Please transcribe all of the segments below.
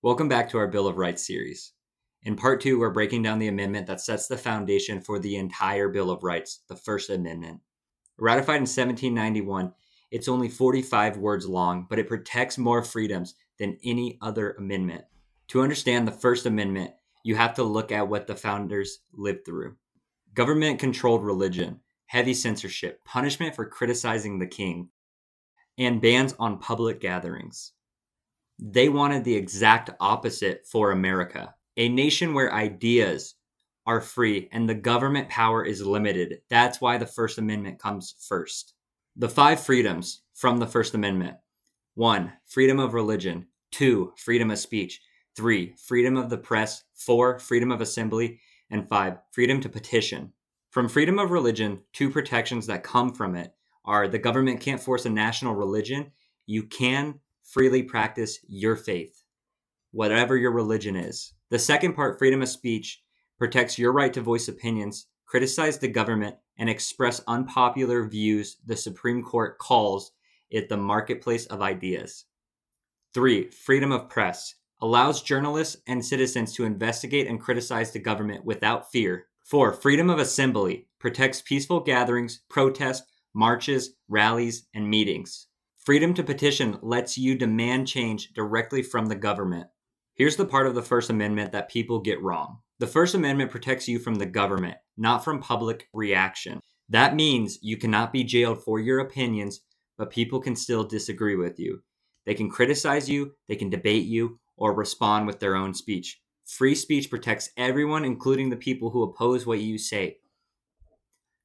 Welcome back to our Bill of Rights series. In part 2, we're breaking down the amendment that sets the foundation for the entire Bill of Rights, the First Amendment. Ratified in 1791, it's only 45 words long, but it protects more freedoms than any other amendment. To understand the First Amendment, you have to look at what the founders lived through. Government-controlled religion, heavy censorship, punishment for criticizing the king, and bans on public gatherings. They wanted the exact opposite for America, a nation where ideas are free and the government power is limited. That's why the First Amendment comes first. The 5 freedoms from the First Amendment: 1. Freedom of religion. 2. Freedom of speech. 3. Freedom of the press. 4. Freedom of assembly. And 5. Freedom to petition. From freedom of religion, 2 protections that come from it are the government can't force a national religion. You can freely practice your faith, whatever your religion is. The second part, freedom of speech, protects your right to voice opinions, criticize the government, and express unpopular views. The Supreme Court calls it the marketplace of ideas. 3. Freedom of press allows journalists and citizens to investigate and criticize the government without fear. 4. Freedom of assembly protects peaceful gatherings, protests, marches, rallies, and meetings. Freedom to petition lets you demand change directly from the government. Here's the part of the First Amendment that people get wrong. The First Amendment protects you from the government, not from public reaction. That means you cannot be jailed for your opinions, but people can still disagree with you. They can criticize you, they can debate you, or respond with their own speech. Free speech protects everyone, including the people who oppose what you say.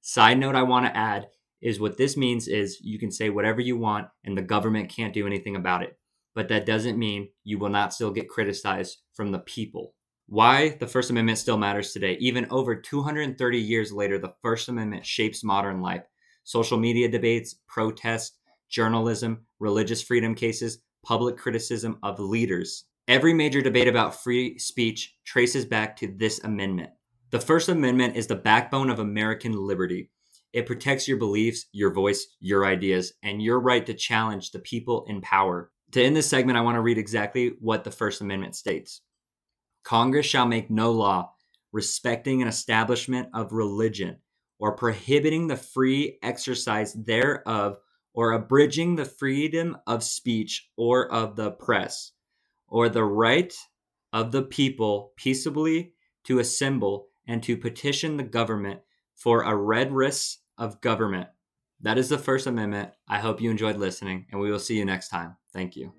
Side note I want to add is what this means is you can say whatever you want and the government can't do anything about it. But that doesn't mean you will not still get criticized from the people. Why the First Amendment still matters today. Even over 230 years later, the First Amendment shapes modern life. Social media debates, protests, journalism, religious freedom cases, public criticism of leaders. Every major debate about free speech traces back to this amendment. The First Amendment is the backbone of American liberty. It protects your beliefs, your voice, your ideas, and your right to challenge the people in power. To end this segment, I want to read exactly what the First Amendment states. Congress shall make no law respecting an establishment of religion or prohibiting the free exercise thereof or abridging the freedom of speech or of the press or the right of the people peaceably to assemble and to petition the government for a redress of government. That is the First Amendment. I hope you enjoyed listening, and we will see you next time. Thank you.